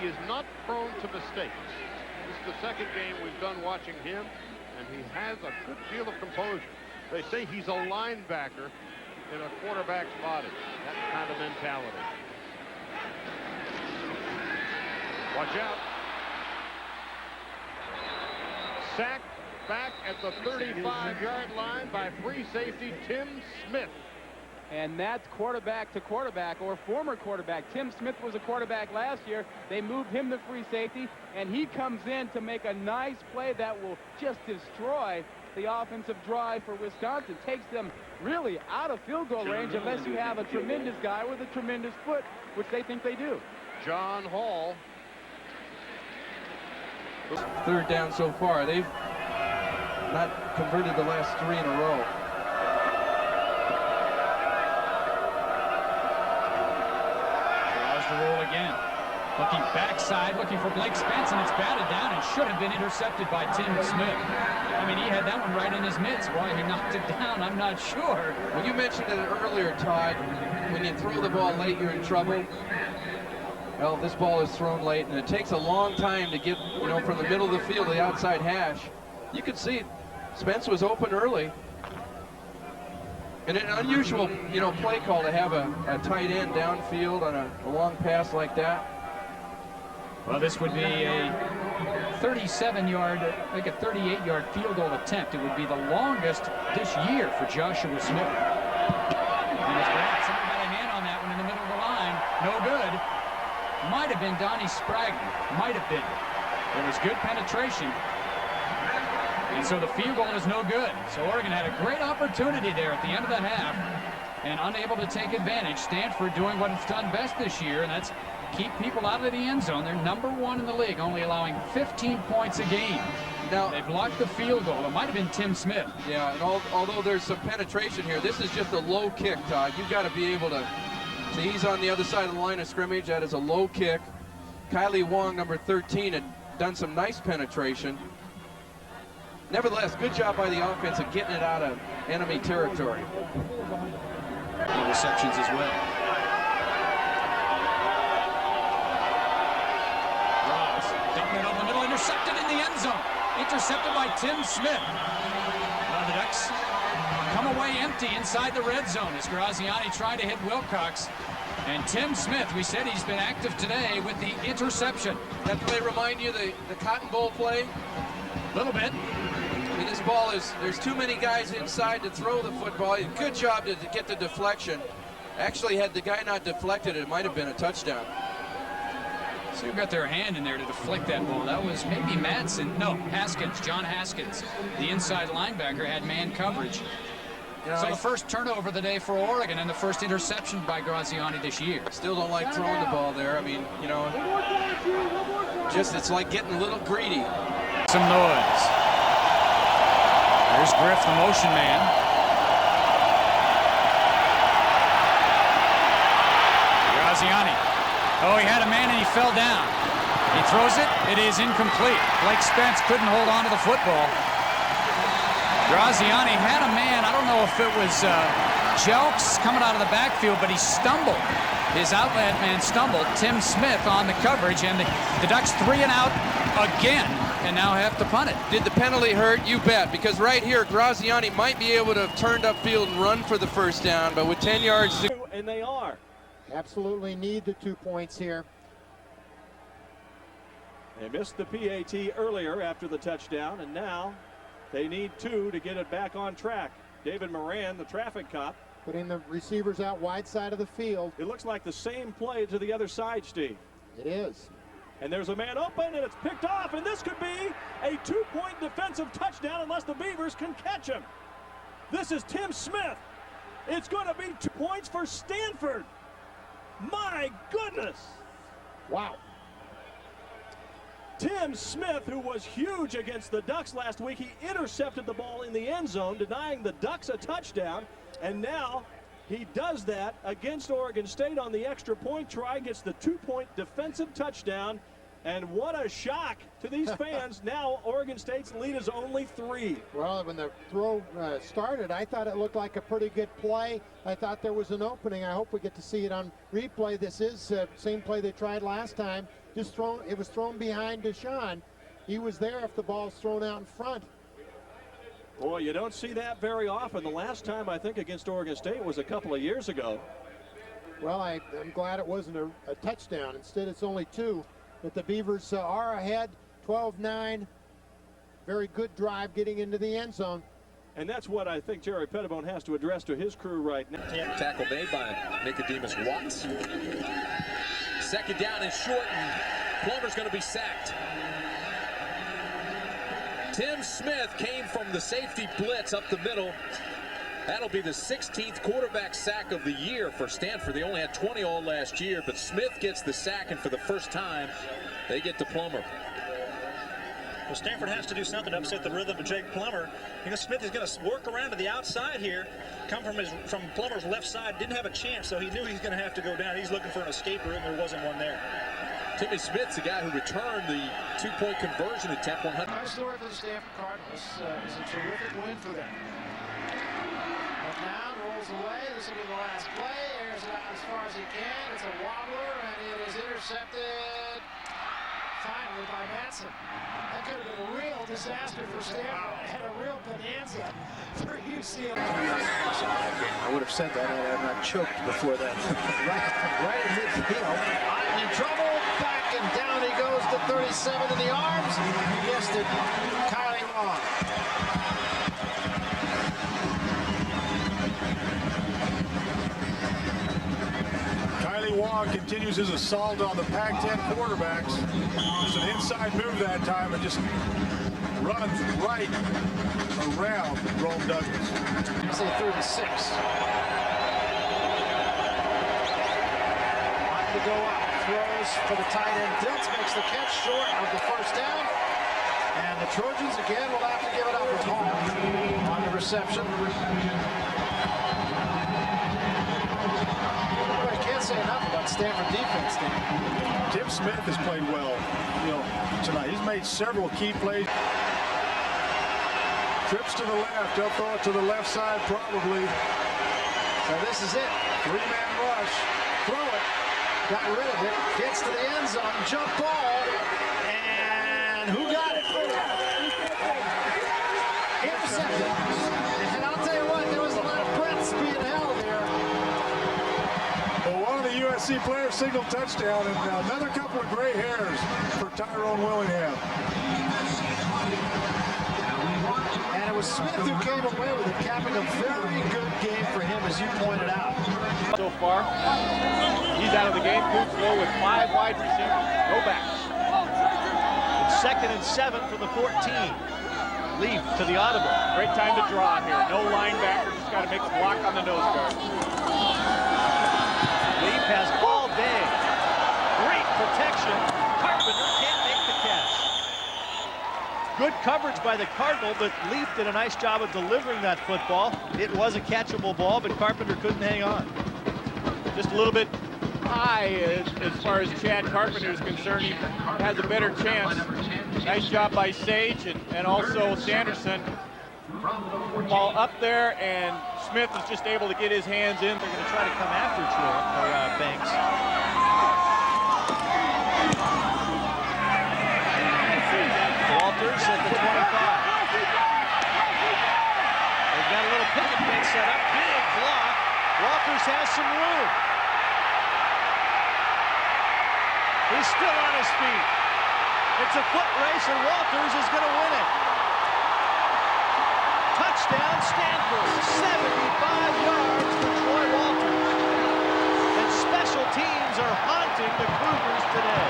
he is not prone to mistakes. This is the second game we've done watching him, and he has a good deal of composure. They say he's a linebacker in a quarterback's body. That kind of mentality. Watch out. Sacked back at the 35-yard line by free safety Tim Smith. And that's quarterback to quarterback, or former quarterback. Tim Smith was a quarterback last year. They moved him to free safety, and he comes in to make a nice play that will just destroy the offensive drive for Wisconsin. Takes them really out of field goal range unless you have a tremendous guy with a tremendous foot, which they think they do. John Hall. Third down so far. They've not converted the last 3 in a row. Draws the roll again. Looking backside, looking for Blake Spence, and it's batted down and should have been intercepted by Tim Smith. I mean, he had that one right in his mitts. Why he knocked it down, I'm not sure. Well, you mentioned it earlier, Todd. When you throw the ball late, you're in trouble. Well, this ball is thrown late, and it takes a long time to get, you know, from the middle of the field to the outside hash. You can see Spence was open early. And an unusual, you know, play call to have a tight end downfield on a long pass like that. Well, this would be a 37-yard, like a 38-yard field goal attempt. It would be the longest this year for Joshua Smith. And it's great. Somebody got a hand on that one in the middle of the line. No good. Might have been Donnie Spragg. Might have been. There was good penetration. And so the field goal is no good. So Oregon had a great opportunity there at the end of the half and unable to take advantage. Stanford doing what it's done best this year, and that's keep people out of the end zone. They're #1 in the league, only allowing 15 points a game. Now they blocked the field goal. It might have been Tim Smith. Yeah, and although there's some penetration here, this is just a low kick, Todd. You've got to be able to see he's on the other side of the line of scrimmage. That is a low kick. Kylie Wong, number 13, had done some nice penetration. Nevertheless, good job by the offense of getting it out of enemy territory. And receptions as well. Ross dumping it over the middle, intercepted in the end zone. Intercepted by Tim Smith. The Ducks come away empty inside the red zone as Graziani tried to hit Wilcox. And Tim Smith, we said he's been active today with the interception. That play remind you the Cotton Bowl play? A little bit. I mean, this ball is, there's too many guys inside to throw the football. Good job to get the deflection. Actually, had the guy not deflected, it might have been a touchdown. So you've got their hand in there to deflect that ball. That was maybe Madsen. No, Haskins, John Haskins. The inside linebacker had man coverage. You know, So the first turnover of the day for Oregon and the first interception by Graziani this year. Still don't like throwing the ball there. I mean, you know, just it's like getting a little greedy. Some noise. There's Griff, the motion man. Graziani. Oh, he had a man and he fell down. He throws it. It is incomplete. Blake Spence couldn't hold on to the football. Graziani had a man. I don't know if it was Jelks coming out of the backfield, but he stumbled. His outlet man stumbled. Tim Smith on the coverage, and the Ducks 3 and out again, and now have to punt it. Did the penalty hurt? You bet, because right here, Graziani might be able to have turned upfield and run for the first down, but with 10 yards to... And they are. Absolutely need the 2 points here. They missed the PAT earlier after the touchdown, and now they need 2 to get it back on track. David Moran, the traffic cop. Putting the receivers out wide side of the field. It looks like the same play to the other side, Steve. It is. And there's a man open, and it's picked off, and this could be a 2-point defensive touchdown unless the Beavers can catch him. This is Tim Smith. It's going to be 2 points for Stanford. My goodness. Wow. Tim Smith, who was huge against the Ducks last week, he intercepted the ball in the end zone, denying the Ducks a touchdown. And now he does that against Oregon State on the extra point try, gets the 2-point defensive touchdown, And what a shock to these fans. Now Oregon State's lead is only 3. Well, when the throw started, I thought it looked like a pretty good play. I thought there was an opening. I hope we get to see it on replay. This is the same play they tried last time. It was thrown behind Deshaun. He was there if the ball's thrown out in front. Boy, you don't see that very often. The last time, I think, against Oregon State was a couple of years ago. Well, I'm glad it wasn't a touchdown. Instead, it's only 2. But the Beavers are ahead, 12-9. Very good drive getting into the end zone. And that's what I think Jerry Pettibone has to address to his crew right now. Tackle made by Nicodemus Watts. Second down and short, and Plummer's going to be sacked. Tim Smith came from the safety blitz up the middle. That'll be the 16th quarterback sack of the year for Stanford. They only had 20 all last year, but Smith gets the sack, and for the first time, they get to Plummer. Well, Stanford has to do something to upset the rhythm of Jake Plummer. You know, Smith is going to work around to the outside here, come from Plummer's left side, didn't have a chance, so he knew he's going to have to go down. He's looking for an escape route, and there wasn't one there. Timmy Smith's the guy who returned the 2-point conversion attempt. Nice story for the Stanford Cardinals. It's a terrific win for them. But now rolls away. This will be the last play. Airs it out as far as he can. It's a wobbler, and it is intercepted finally by Manson. That could have been a real disaster for Stanford and a real bonanza for UCLA. I would have said that had I not choked before that. right in midfield. In trouble, back and down he goes to 37 in the arms. He missed it. Kylie Wong. Kylie Wong continues his assault on the Pac-10 quarterbacks. It's an inside move that time and just runs right around Rome Douglas. Say 36. To go up, throws for the tight end. Dilts makes the catch short of the first down. And the Trojans again will have to give it up with Hall on the reception. I can't say enough about Stanford defense, Dan. Tim Smith has played well, tonight. He's made several key plays. Trips to the left, up throw it to the left side probably. So this is it. 3-man rush. Throw it. Got rid of it, gets to the end zone, jump ball, and who got it? Intercepted. And I'll tell you what, there was a lot of breaths being held here. Well, one of the USC players signaled touchdown, and another couple of gray hairs for Tyrone Willingham. And it was Smith who came away with it, capping a very good game for him, as you pointed out. So far, he's out of the game. Cougs low with 5 wide receivers, no backs. It's 2nd and 7 for the 14. Leaf to the audible. Great time to draw here. No linebacker, just got to make a block on the nose guard. Leaf has all day. Great protection. Carpenter can't make the catch. Good coverage by the Cardinal, but Leaf did a nice job of delivering that football. It was a catchable ball, but Carpenter couldn't hang on. Just a little bit high as far as Chad Carpenter is concerned. He has a better chance. Nice job by Sage and also Sanderson. Ball up there, and Smith is just able to get his hands in. They're going to try to come after Banks. Walters at the 25. They've got a little picket fence set up. Big block. Walters has some room. He's still on his feet. It's a foot race, and Walters is going to win it. Touchdown, Stanford. 75 yards for Troy Walters. And special teams are haunting the Cougars today.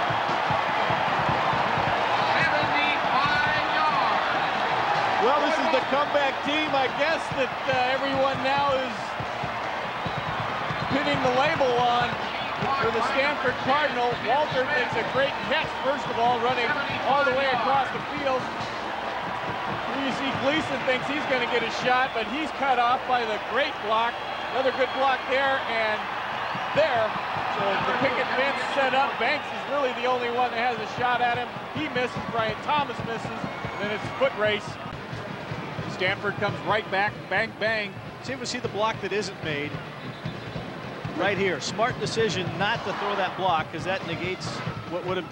75 yards. Well, this is the comeback team. I guess that everyone now is pinning the label on for the Stanford Cardinal. Walter makes a great catch, first of all, running all the way across the field. You see Gleason thinks he's going to get a shot, but he's cut off by the great block. Another good block there, and there So the picket fence set up. Banks is really the only one that has a shot at him. He misses. Brian Thomas misses. And then it's a foot race. Stanford comes right back. Bang, bang. See if we see the block that isn't made. Right here. Smart decision not to throw that block, because that negates what would have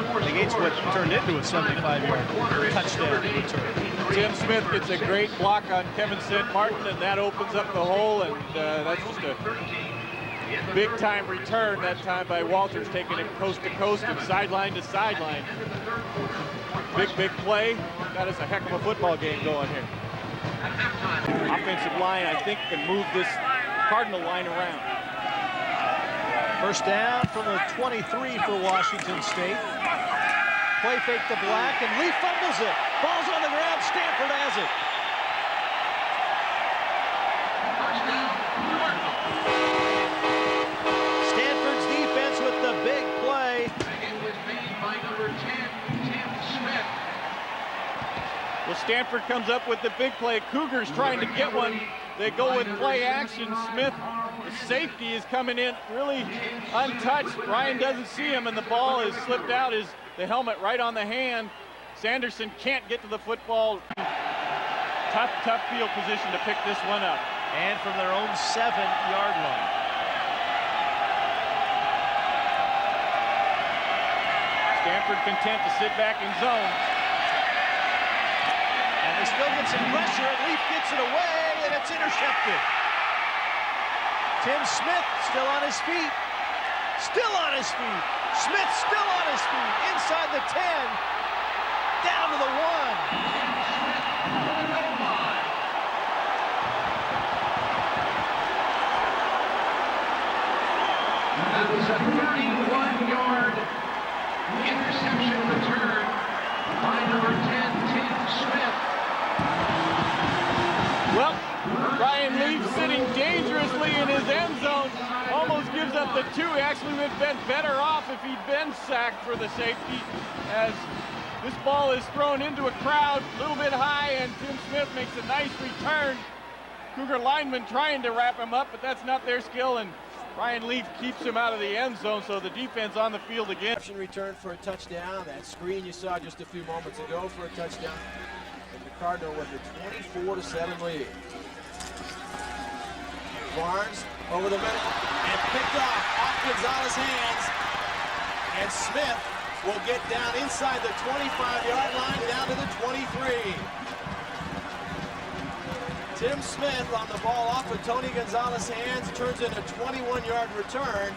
what turned into a 75-yard touchdown return. Tim Smith gets a great block on Kevin St. Martin, and that opens up the hole, and that's just a big-time return that time by Walters, taking it coast to coast and sideline to sideline. Big play. That is a heck of a football game going here. Offensive line, I think, can move this Cardinal line around. First down from the 23 for Washington State. Play fake to Black, and Lee fumbles it. Ball's on the ground. Stanford has it. Stanford's defense with the big play. It was made by number 10, Tim Smith. Well, Stanford comes up with the big play. Cougars trying to get one. They go with play action. Smith, the safety, is coming in really untouched. Ryan doesn't see him, and the ball is slipped out. Is the helmet right on the hand. Sanderson can't get to the football. Tough field position to pick this one up. And from their own 7-yard line. Stanford content to sit back in zone. And they still get some pressure. Leaf gets it away, and it's intercepted. Tim Smith still on his feet. Still on his feet. Smith still on his feet. Inside the 10. Down to the 1. That was a 31-yard interception return by number 10, Tim Smith. Well, Ryan Leaf sitting dangerously in his end zone. Almost gives up the 2. Actually would have been better off if he'd been sacked for the safety, as this ball is thrown into a crowd a little bit high, and Tim Smith makes a nice return. Cougar linemen trying to wrap him up, but that's not their skill, and Ryan Leaf keeps him out of the end zone, so the defense on the field again. Return for a touchdown. That screen you saw just a few moments ago for a touchdown. And the Cardinal with a 24-7 lead. Barnes over the middle and picked off Gonzalez's hands. And Smith will get down inside the 25-yard line, down to the 23. Tim Smith on the ball off of Tony Gonzalez's hands, turns in a 21-yard return.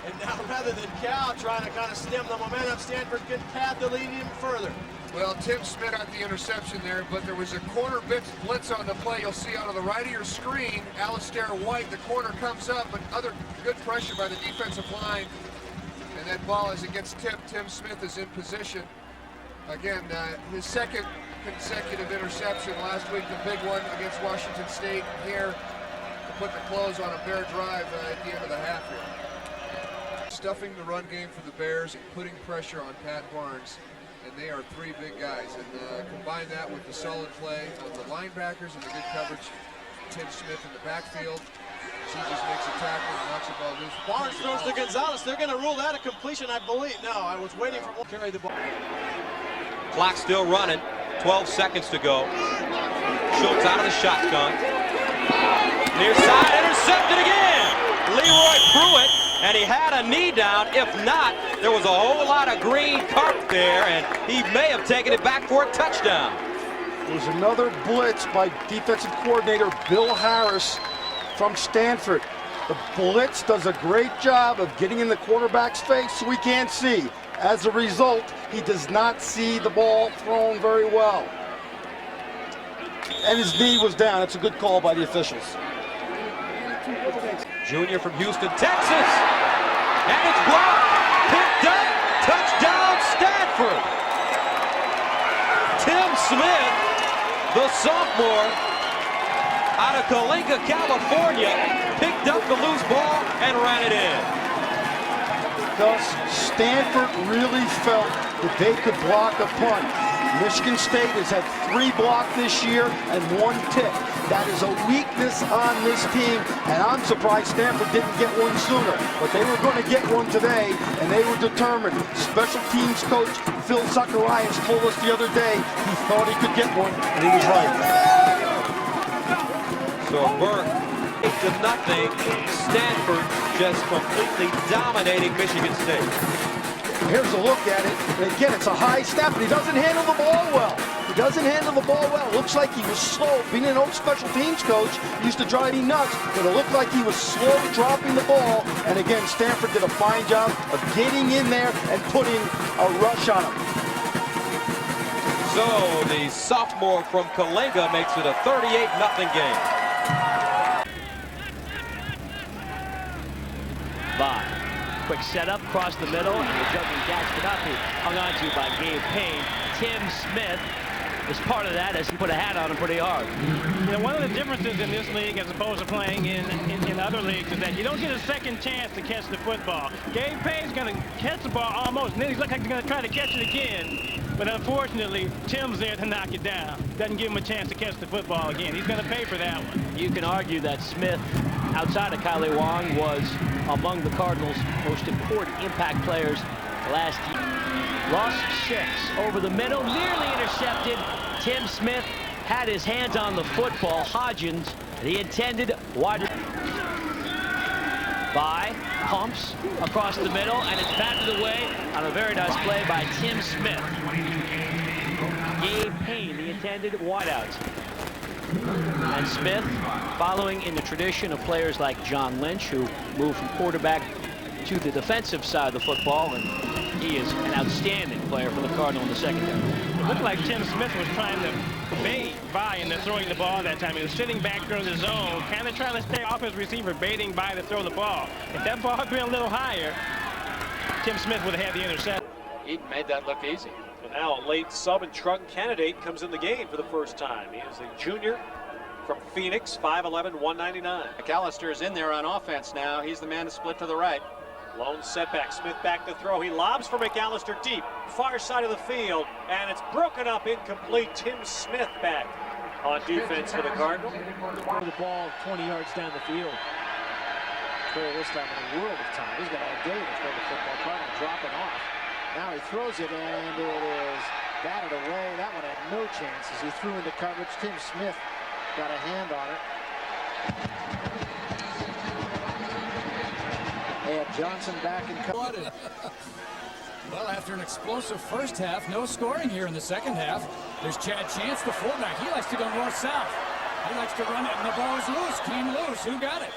And now, rather than Cal trying to kind of stem the momentum, Stanford can pad the lead even further. Well, Tim Smith got the interception there, but there was a corner blitz on the play. You'll see out of the right of your screen, Alistair White, the corner comes up, but other good pressure by the defensive line. And that ball, as it gets tipped, Tim Smith is in position. Again, his second consecutive interception last week, the big one against Washington State here to put the close on a Bear drive at the end of the half here. Stuffing the run game for the Bears and putting pressure on Pat Barnes, and they are 3 big guys. And combine that with the solid play of the linebackers and the good coverage, Tim Smith in the backfield. She just makes a tackle and knocks the ball loose. Barnes throws to Gonzalez. They're going to rule that a completion, I believe. No, I was waiting for one to carry the ball. Clock still running. 12 seconds to go. Schultz out of the shotgun. Near side, intercepted again. Leroy Pruitt, and he had a knee down. If not, there was a whole lot of green carp there, and he may have taken it back for a touchdown. There's another blitz by defensive coordinator Bill Harris from Stanford. The blitz does a great job of getting in the quarterback's face so he can't see. As a result, he does not see the ball thrown very well. And his knee was down. It's a good call by the officials. Junior from Houston, Texas. And it's blocked. Picked up. Touchdown, Stanford. Tim Smith, the sophomore out of Coalinga, California, picked up the loose ball and ran it in. Because Stanford really felt that they could block a punt. Michigan State has had 3 blocks this year and 1 tick. That is a weakness on this team, and I'm surprised Stanford didn't get one sooner. But they were going to get one today, and they were determined. Special teams coach Phil Zacharias told us the other day he thought he could get one, and he was right. So Burke, 8-0. Stanford just completely dominating Michigan State. Here's a look at it. And again, it's a high snap, and he doesn't handle the ball well. He doesn't handle the ball well. Looks like he was slow. Being an old special teams coach used to drive me nuts, but it looked like he was slow dropping the ball. And again, Stanford did a fine job of getting in there and putting a rush on him. So the sophomore from Kalinga makes it a 38-0 game. By quick setup across the middle, and the jumping catch cannot be hung on to by Gabe Payne. Tim Smith is part of that as he put a hat on him pretty hard. You know, one of the differences in this league as opposed to playing in other leagues is that you don't get a second chance to catch the football. Gabe Payne's going to catch the ball almost, and then he's looking like he's going to try to catch it again. But unfortunately, Tim's there to knock it down. Doesn't give him a chance to catch the football again. He's going to pay for that one. You can argue that Smith, outside of Kylie Wong, was among the Cardinals' most important impact players last year. Lost 6 over the middle, nearly intercepted. Tim Smith had his hands on the football. Hodgins, the intended wide by pumps across the middle, and it's batted away on a very nice play by Tim Smith. Gabe Payne, the intended wideout. And Smith, following in the tradition of players like John Lynch, who moved from quarterback to the defensive side of the football, and he is an outstanding player for the Cardinal in the secondary. It looked like Tim Smith was trying to bait by into throwing the ball that time. He was sitting back during the zone, kind of trying to stay off his receiver, baiting by to throw the ball. If that ball had been a little higher, Tim Smith would have had the interception. Eaton made that look easy. And now a late sub and trunk candidate comes in the game for the first time. He is a junior from Phoenix, 5'11", 199. McAllister is in there on offense now. He's the man to split to the right. Lone setback. Smith back to throw. He lobs for McAllister deep, far side of the field, and it's broken up, incomplete. Tim Smith back on defense for the Cardinal. The ball 20 yards down the field. Trey this time in a world of time. He's got all day to throw the football. Cardinal dropping off. Now he throws it, and it is batted away. That one had no chance as he threw into coverage. Tim Smith got a hand on it. They have Johnson back in coverage. Well, after an explosive first half, no scoring here in the second half. There's Chad Chance, the fullback. He likes to go north-south. He likes to run it, and the ball is loose. Came loose. Who got it?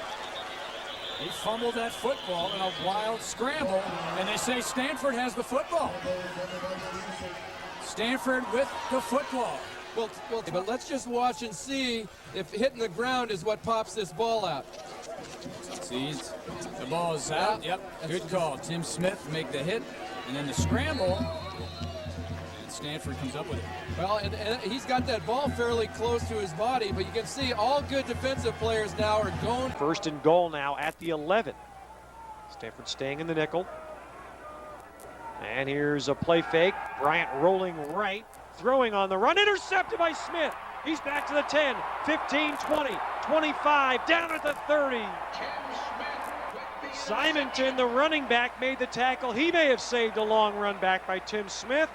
He fumbled that football in a wild scramble, and they say Stanford has the football. Stanford with the football. Well, but let's just watch and see if hitting the ground is what pops this ball out. Sees the ball is out. Yep, good call. Tim Smith make the hit, and then the scramble, and Stanford comes up with it. Well, and he's got that ball fairly close to his body, but you can see all good defensive players now are going. First and goal now at the 11. Stanford staying in the nickel. And here's a play fake. Bryant rolling right, throwing on the run, intercepted by Smith. He's back to the 10, 15, 20, 25, down at the 30. Simonton, the running back, made the tackle. He may have saved a long run back by Tim Smith,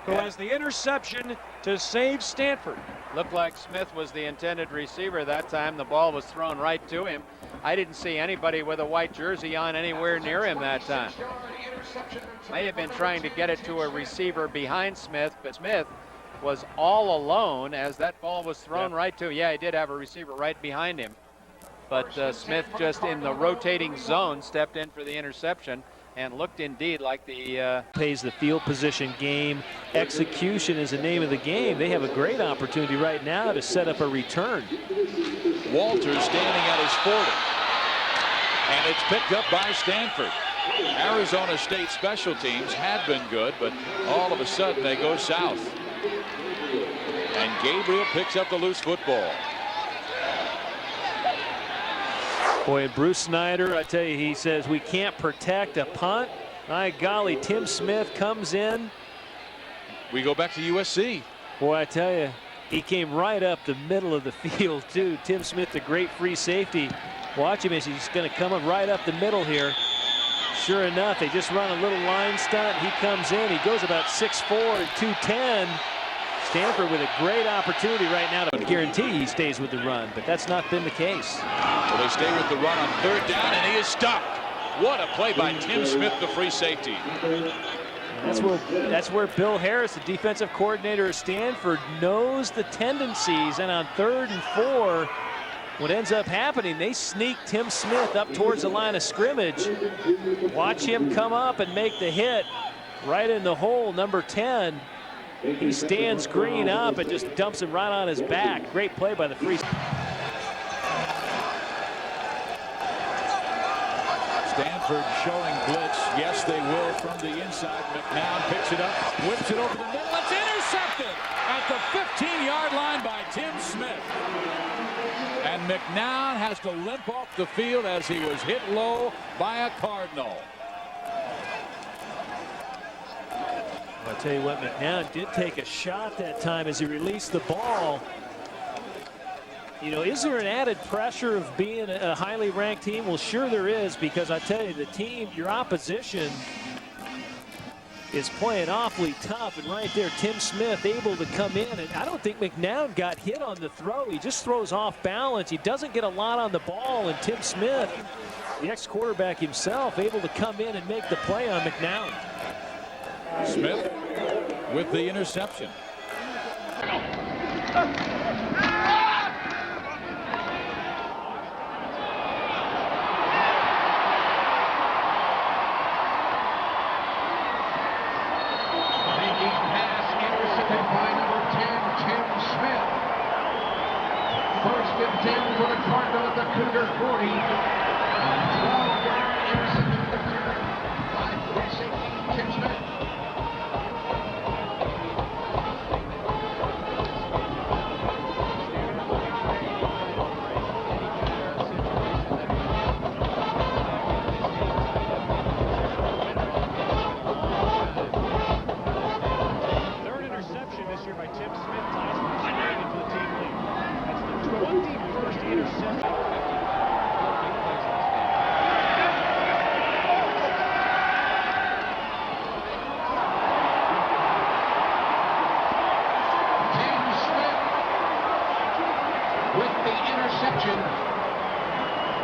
who has the interception to save Stanford. Looked like Smith was the intended receiver that time. The ball was thrown right to him. I didn't see anybody with a white jersey on anywhere near him that time. May have been trying to get it to a receiver behind Smith, but Smith was all alone as that ball was thrown right to him. Yeah, he did have a receiver right behind him. But Smith, just in the rotating zone, stepped in for the interception and looked indeed like the... Pays the field position game. Execution is the name of the game. They have a great opportunity right now to set up a return. Walters standing at his 40. And it's picked up by Stanford. Arizona State special teams had been good, but all of a sudden they go south. And Gabriel picks up the loose football. Boy, and Bruce Snyder, I tell you, he says we can't protect a punt. My golly, Tim Smith comes in. We go back to USC. Boy, I tell you, he came right up the middle of the field, too. Tim Smith, the great free safety. Watch him as he's going to come up right up the middle here. Sure enough, they just run a little line stunt. He comes in. He goes about 6'4" and 210. Stanford with a great opportunity right now to guarantee he stays with the run, but that's not been the case. Well, they stay with the run on 3rd down, and he is stopped. What a play by Tim Smith, the free safety. That's where Bill Harris, the defensive coordinator of Stanford, knows the tendencies. And on 3rd and 4, what ends up happening, they sneak Tim Smith up towards the line of scrimmage. Watch him come up and make the hit right in the hole, number 10. He stands Green up and just dumps him right on his back. Great play by the free. Stanford showing blitz. Yes, they will from the inside. McNown picks it up, whips it over the middle. It's intercepted at the 15-yard line by Tim Smith. And McNown has to limp off the field as he was hit low by a Cardinal. I'll tell you what, McNown did take a shot that time as he released the ball. You know, is there an added pressure of being a highly ranked team? Well, sure there is, because I tell you, the team, your opposition, is playing awfully tough. And right there, Tim Smith able to come in. And I don't think McNown got hit on the throw. He just throws off balance. He doesn't get a lot on the ball. And Tim Smith, the ex-quarterback himself, able to come in and make the play on McNown. Smith with the interception. First and 10 for the Cardinal at the Cougar 40. 12-yard interception by free safety Tim Smith. Third interception this year by Tim Smith ties him straight into the team lead. That's the 21st interception. Tim Smith with the interception.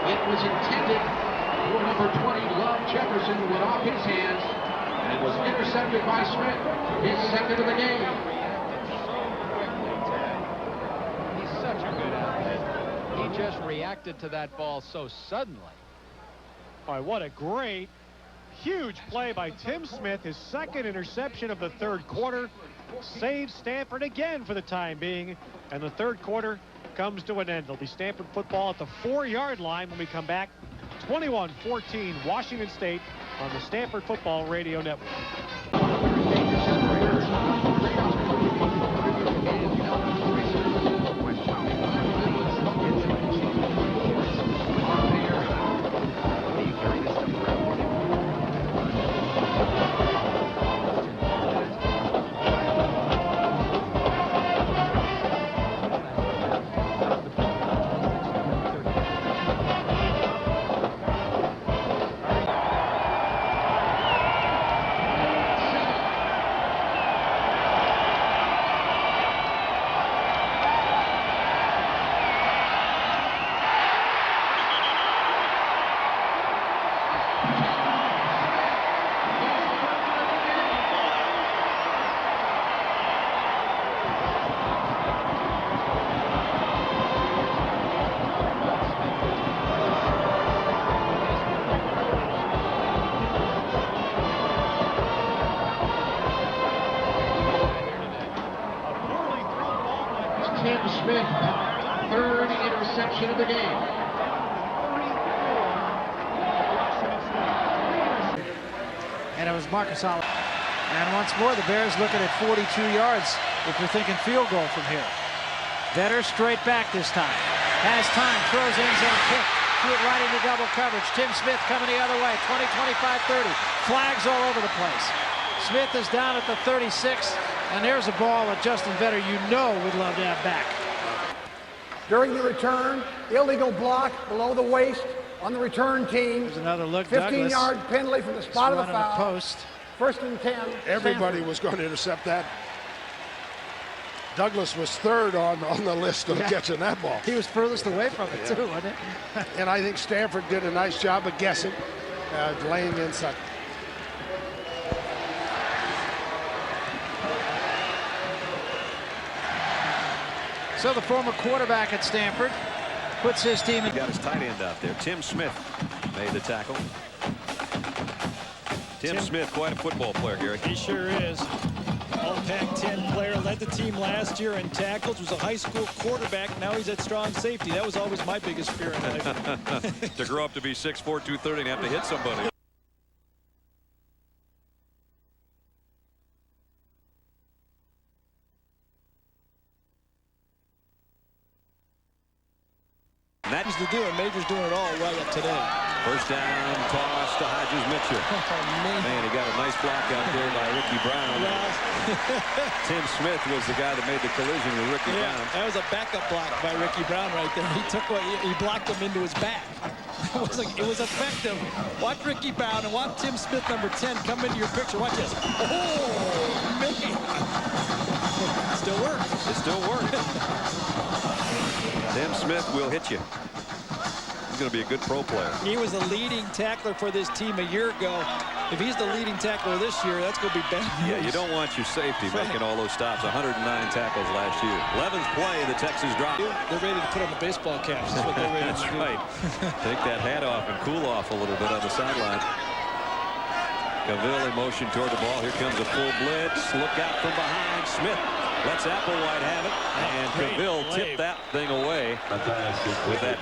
It was intended for number 20, Love Jefferson, went off his hands and was intercepted by Smith, his second of the game. He's such a good athlete. He just reacted to that ball so suddenly. All right, what a great, huge play by Tim Smith. His second interception of the 3rd quarter saves Stanford again for the time being. And the 3rd quarter comes to an end. It'll be Stanford football at the 4-yard line when we come back. 21-14 Washington State on the Stanford Football Radio Network. Tim Smith, 3rd interception of the game. And it was Marcus Oliver. And once more, the Bears looking at 42 yards if you're thinking field goal from here. Vetter straight back this time. Has time, throws end zone kick. Threw it right into double coverage. Tim Smith coming the other way. 20, 25, 30. Flags all over the place. Smith is down at the 36. And there's a ball that Justin Vetter, you know, would love to have back. During the return, illegal block below the waist on the return team. There's another look. 15-yard penalty from the spot of the foul. Post. 1st and 10. Everybody was going to intercept that. Douglas was third on the list of catching that ball. He was furthest away from it, too, wasn't it? And I think Stanford did a nice job of guessing, laying inside. So the former quarterback at Stanford puts his team in. He got his tight end out there. Tim Smith made the tackle. Tim Smith, quite a football player, Gary. He sure is. All Pac-10 player, led the team last year in tackles, was a high school quarterback. Now he's at strong safety. That was always my biggest fear in life. To grow up to be 6'4", 230 and have to hit somebody. That's to do it. Major's doing it all right up today. First down, toss to Hodges Mitchell. Man, he got a nice block out there by Ricky Brown. Tim Smith was the guy that made the collision with Ricky Brown. That was a backup block by Ricky Brown right there. He blocked him into his back. It was effective. Watch Ricky Brown and watch Tim Smith, number 10, come into your picture. Watch this. Oh, Mickey. It still works. It still works. Tim Smith will hit you. He's going to be a good pro player. He was the leading tackler for this team a year ago. If he's the leading tackler this year, that's going to be bad news. Yeah, you don't want your safety making all those stops. 109 tackles last year. 11th play, the Texas drop. They're ready to put on the baseball caps. That's what they're ready to do. Right. Take that hat off and cool off a little bit on the sideline. Cavill in motion toward the ball. Here comes a full blitz. Look out from behind. Smith lets Applewhite have it. And Cavill tipped that thing away with that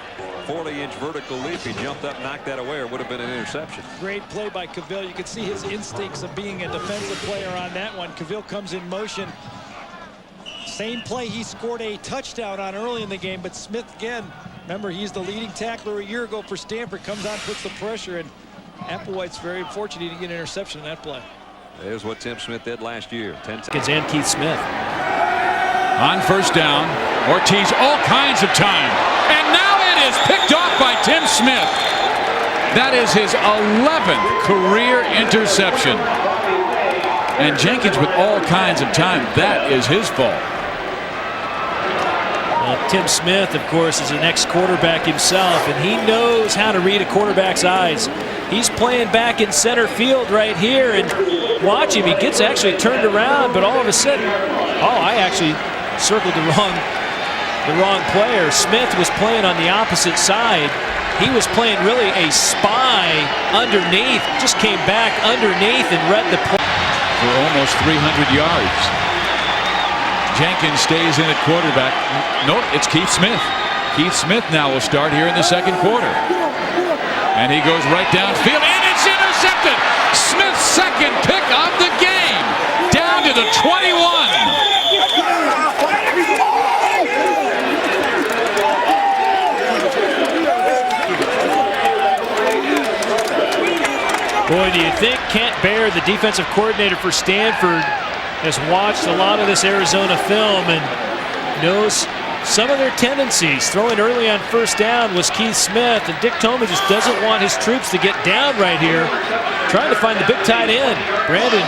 40-inch vertical leap. He jumped up, knocked that away, or would have been an interception. Great play by Cavill. You can see his instincts of being a defensive player on that one. Cavill comes in motion. Same play he scored a touchdown on early in the game, but Smith again, remember, he's the leading tackler a year ago for Stanford, comes on, puts the pressure, and Applewhite's very fortunate to get an interception in that play. There's what Tim Smith did last year. 10 seconds and Keith Smith. On first down, Ortiz all kinds of time. And now it is picked off by Tim Smith. That is his 11th career interception. And Jenkins with all kinds of time. That is his fault. Tim Smith, of course, is an ex-quarterback himself, and he knows how to read a quarterback's eyes. He's playing back in center field right here, and watch him. He gets actually turned around, but all of a sudden, oh, I actually circled the wrong player. Smith was playing on the opposite side. He was playing really a spy underneath. Just came back underneath and read the play. For almost 300 yards. Jenkins stays in at quarterback. Nope, it's Keith Smith. Keith Smith now will start here in the second quarter. And he goes right downfield, and it's intercepted. Smith's second pick of the game. Down to the 21. Boy, do you think Kent Baer, the defensive coordinator for Stanford, has watched a lot of this Arizona film and knows some of their tendencies. Throwing early on first down was Keith Smith, and Dick Tomey just doesn't want his troops to get down right here. Trying to find the big tight end, Brandon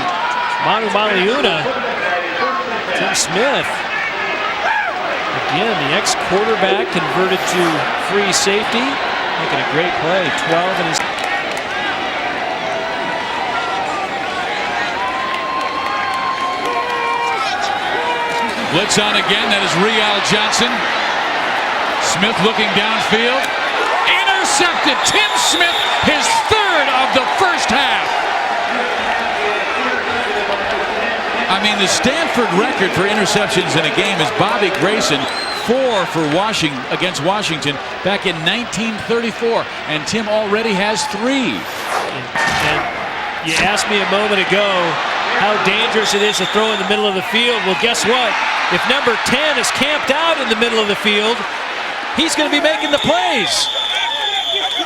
Manu-Maliuna. Tim Smith, again, the ex-quarterback converted to free safety, making a great play. 12 in his. Blitz on again. That is Real Johnson. Smith looking downfield. Intercepted. Tim Smith, his third of the first half. I mean, the Stanford record for interceptions in a game is Bobby Grayson, 4 for Washington against Washington back in 1934, and Tim already has 3. And you asked me a moment ago how dangerous it is to throw in the middle of the field. Well, guess what? If number 10 is camped out in the middle of the field, he's going to be making the plays.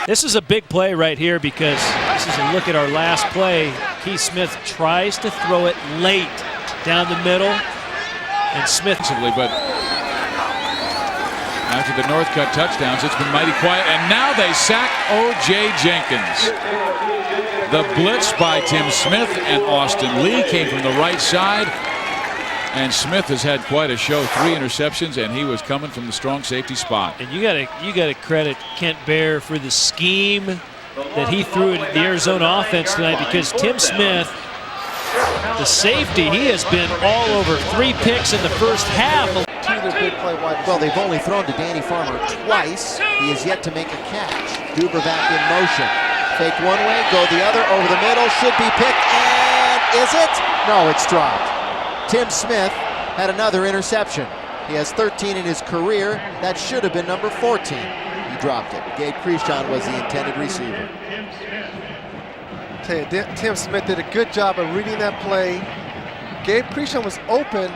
This is a big play right here because this is a look at our last play. Keith Smith tries to throw it late down the middle, and Smith. But after the Northcutt touchdowns, it's been mighty quiet, and now they sack O.J. Jenkins. The blitz by Tim Smith and Austin Lee came from the right side, and Smith has had quite a show. 3 interceptions, and he was coming from the strong safety spot. And you gotta credit Kent Baer for the scheme that he threw at the Arizona offense tonight, because Tim Smith, the safety, he has been all over. 3 picks in the first half. Their big play wide. Well, they've only thrown to Danny Farmer twice. He has yet to make a catch. Duber back in motion. Fake one way, go the other, over the middle, should be picked, and is it? No, it's dropped. Tim Smith had another interception. He has 13 in his career. That should have been number 14. He dropped it. Gabe Krishon was the intended receiver. I tell you, Tim Smith did a good job of reading that play. Gabe Krishon was open.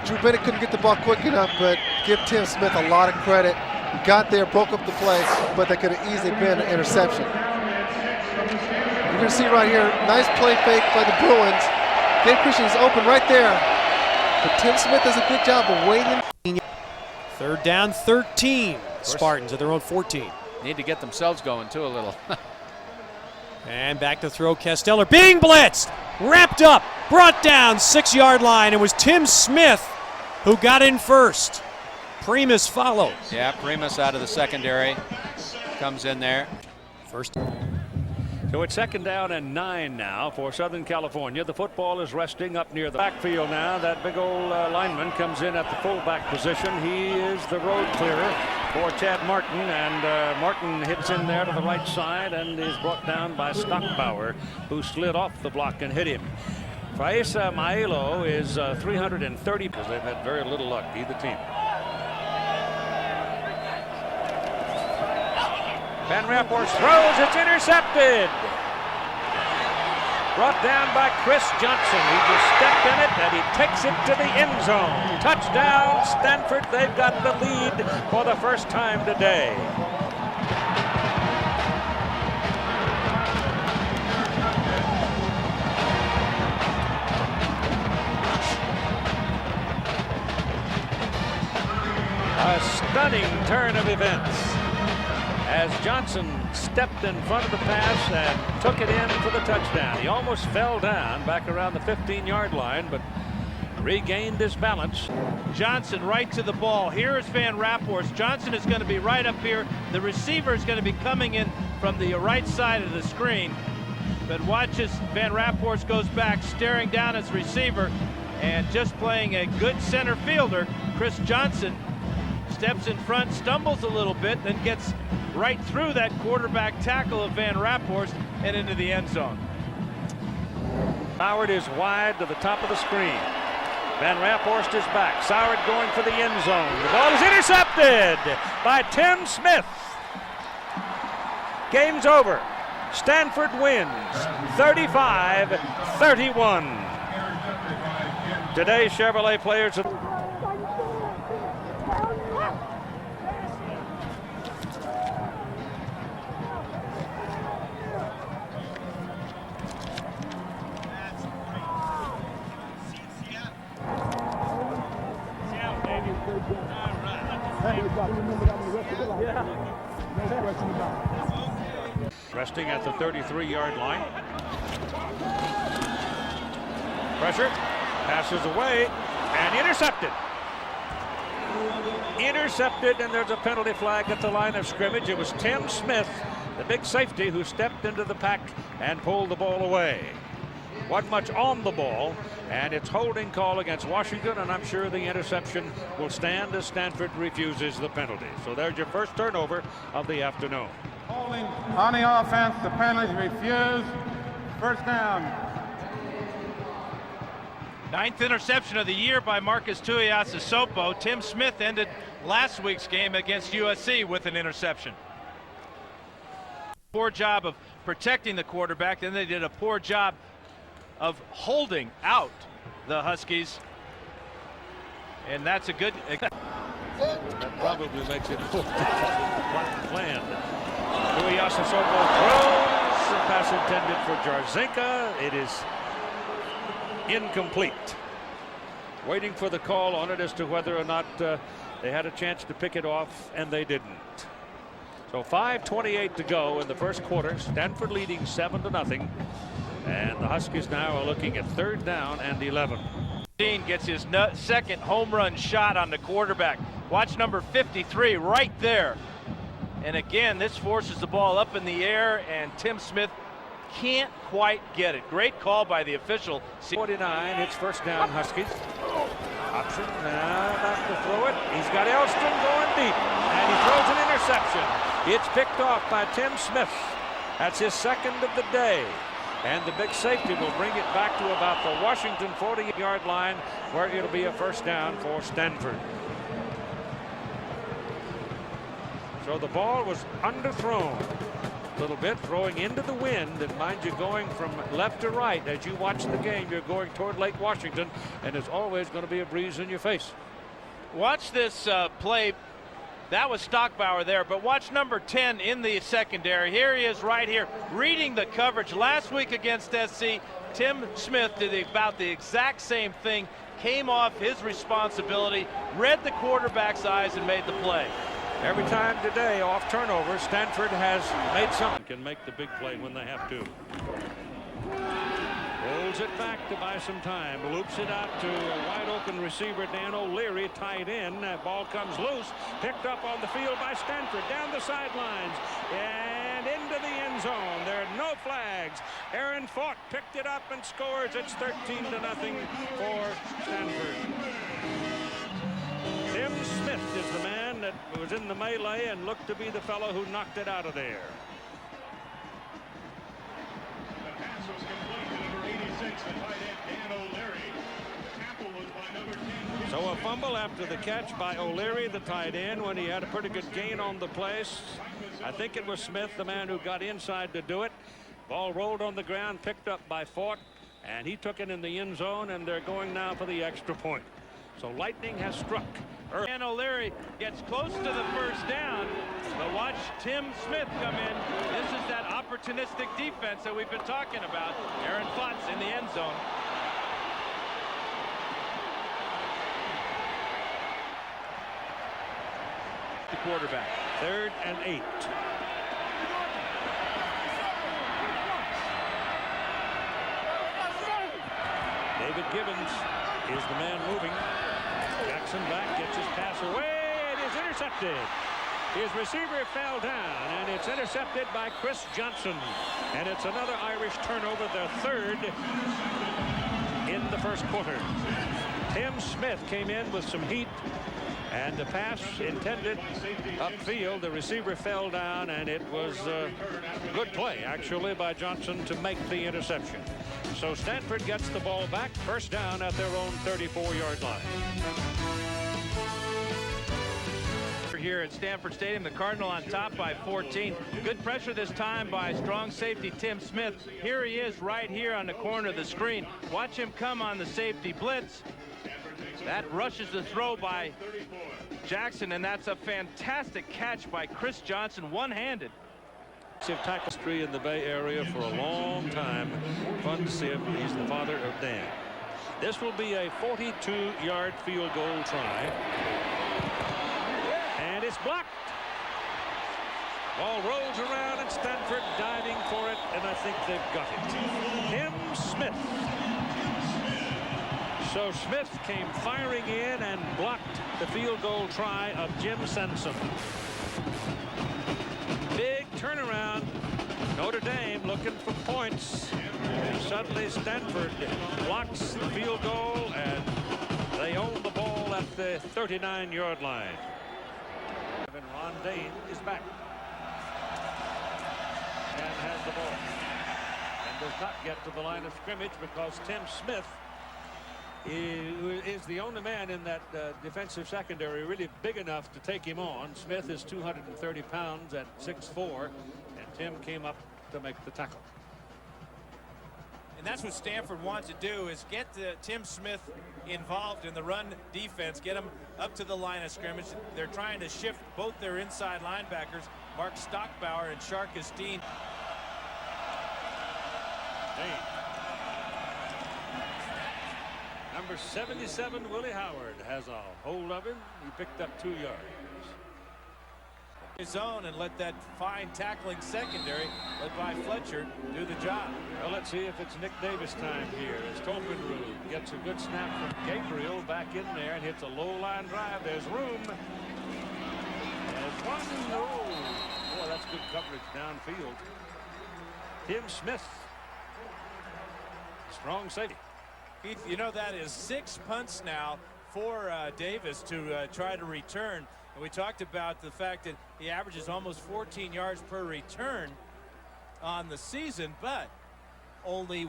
Drew Bennett couldn't get the ball quick enough, but give Tim Smith a lot of credit. He got there, broke up the play, but that could have easily been an interception. You're going to see right here, nice play fake by the Bruins. Gabe Krishon is open right there, but Tim Smith does a good job of waiting. 3rd down, 13. Spartans at their own 14. Need to get themselves going too a little. And back to throw, Casteller being blitzed, wrapped up, brought down 6-yard line. It was Tim Smith who got in first. Primus follows. Yeah, Primus out of the secondary comes in there. First. So it's 2nd down and 9 now for Southern California. The football is resting up near the backfield now. That big old lineman comes in at the fullback position. He is the road clearer for Chad Martin, and Martin hits in there to the right side and is brought down by Stockbauer, who slid off the block and hit him. Faisa Maelo is 330 because they've had very little luck, either team. Van Rapport throws, it's intercepted. Brought down by Chris Johnson. He just stepped in it and he takes it to the end zone. Touchdown, Stanford. They've got the lead for the first time today. A stunning turn of events as Johnson stepped in front of the pass and took it in for the touchdown. He almost fell down back around the 15-yard line, but regained his balance. Johnson right to the ball. Here is Van Rapport. Johnson is going to be right up here. The receiver is going to be coming in from the right side of the screen. But watch as Van Rapport goes back, staring down his receiver, and just playing a good center fielder. Chris Johnson steps in front, stumbles a little bit, then gets right through that quarterback tackle of Van Rapport and into the end zone. Howard is wide to the top of the screen. Van Rapport is back. Sauer going for the end zone. The ball is intercepted by Tim Smith. Game's over. Stanford wins 35-31. Today's Chevrolet players have resting at the 33-yard line. Pressure, passes away, and intercepted. Intercepted, and there's a penalty flag at the line of scrimmage. It was Tim Smith, the big safety, who stepped into the pack and pulled the ball away. Wasn't much on the ball, and it's holding call against Washington, and I'm sure the interception will stand as Stanford refuses the penalty. So there's your first turnover of the afternoon. Holding on the offense, the penalty refused. First down. 9th interception of the year by Marcus Tuiasosopo. Tim Smith ended last week's game against USC with an interception. Poor job of protecting the quarterback, then they did a poor job of holding out the Huskies, and that's a good. That probably makes it planned. Tuiasosopo throws pass intended for Jarzinka. It is incomplete. Waiting for the call on it as to whether or not they had a chance to pick it off, and they didn't. So 5:28 to go in the first quarter. Stanford leading 7-0. And the Huskies now are looking at 3rd down and 11. Dean gets his second home run shot on the quarterback. Watch number 53 right there. And again, this forces the ball up in the air, and Tim Smith can't quite get it. Great call by the official. 49, it's 1st down Huskies. Option, not to throw it. He's got Elston going deep, and he throws an interception. It's picked off by Tim Smith. That's his 2nd of the day. And the big safety will bring it back to about the Washington 40-yard line, where it'll be a 1st down for Stanford. So the ball was underthrown a little bit, throwing into the wind, and mind you, going from left to right. As you watch the game, you're going toward Lake Washington, and there's always going to be a breeze in your face. Watch this play. That was Stockbauer there, but watch number 10 in the secondary. Here he is right here, reading the coverage. Last week against SC, Tim Smith did about the exact same thing, came off his responsibility, read the quarterback's eyes, and made the play. Every time today, off turnover, Stanford has made something. Can make the big play when they have to. Rolls it back to buy some time. Loops it out to a wide open receiver, Dan O'Leary, tight end. That ball comes loose. Picked up on the field by Stanford. Down the sidelines. And into the end zone. There are no flags. Aaron Falk picked it up and scores. It's 13-0 for Stanford. Tim Smith is the man that was in the melee and looked to be the fellow who knocked it out of there. The pass was complete to number 86, the tight end, Dan O'Leary. The tackle was by number 10. So a fumble after the catch by O'Leary, the tight end, when he had a pretty good gain on the place. I think it was Smith, the man who got inside to do it. Ball rolled on the ground, picked up by Falk, and he took it in the end zone, and they're going now for the extra point. So lightning has struck. Dan O'Leary gets close to the 1st down, but watch Tim Smith come in. This is that opportunistic defense that we've been talking about. Aaron Futz in the end zone. The quarterback. 3rd and 8. David Gibbons is the man moving. Jackson back, gets his pass away. It is intercepted. His receiver fell down, and it's intercepted by Chris Johnson. And it's another Irish turnover, the 3rd in the first quarter. Tim Smith came in with some heat, and the pass intended upfield. The receiver fell down, and it was a good play, actually, by Johnson to make the interception. So Stanford gets the ball back, 1st down at their own 34-yard line. Here at Stanford Stadium, the Cardinal on top by 14. Good pressure this time by strong safety Tim Smith. Here he is right here on the corner of the screen. Watch him come on the safety blitz. That rushes the throw by Jackson, and that's a fantastic catch by Chris Johnson, one-handed. Tackle history in the Bay Area for a long time. Fun to see him. He's the father of Dan. This will be a 42-yard field goal try. And it's blocked. Ball rolls around, and Stanford diving for it, and I think they've got it. Tim Smith. So Smith came firing in and blocked the field goal try of Jim Sensen. Big turnaround. Notre Dame looking for points. And suddenly Stanford blocks the field goal, and they own the ball at the 39-yard line. And Ron Dane is back and has the ball and does not get to the line of scrimmage because Tim Smith is the only man in that defensive secondary really big enough to take him on. Smith is 230 pounds at 6'4", and Tim came up to make the tackle. And that's what Stanford wants to do, is get Tim Smith involved in the run defense, get him up to the line of scrimmage. They're trying to shift both their inside linebackers, Mark Stockbauer and Sharkus Dean. Dane. Number 77, Willie Howard, has a hold of him. He picked up 2 yards. His own and let that fine tackling secondary led by Fletcher do the job. Well, let's see if it's Nick Davis time here as Tolpenrud gets a good snap from Gabriel back in there and hits a low line drive. There's room. There's one. Oh, boy, that's good coverage downfield. Tim Smith, strong safety. Keith, you know that is 6 punts now for Davis to try to return. And we talked about the fact that he averages almost 14 yards per return on the season, but only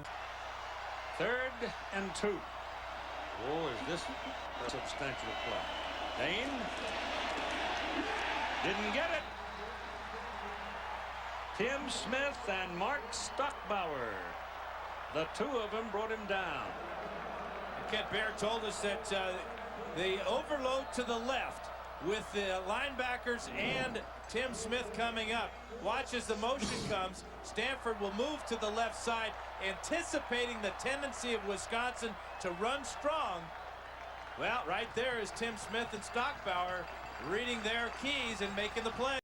3rd and 2. Oh, is this a substantial play? Dane didn't get it. Tim Smith and Mark Stockbauer, the 2 of them brought him down. Kent Baer told us that the overload to the left with the linebackers and Tim Smith coming up. Watch as the motion comes. Stanford will move to the left side, anticipating the tendency of Wisconsin to run strong. Well, right there is Tim Smith and Stockbauer reading their keys and making the play.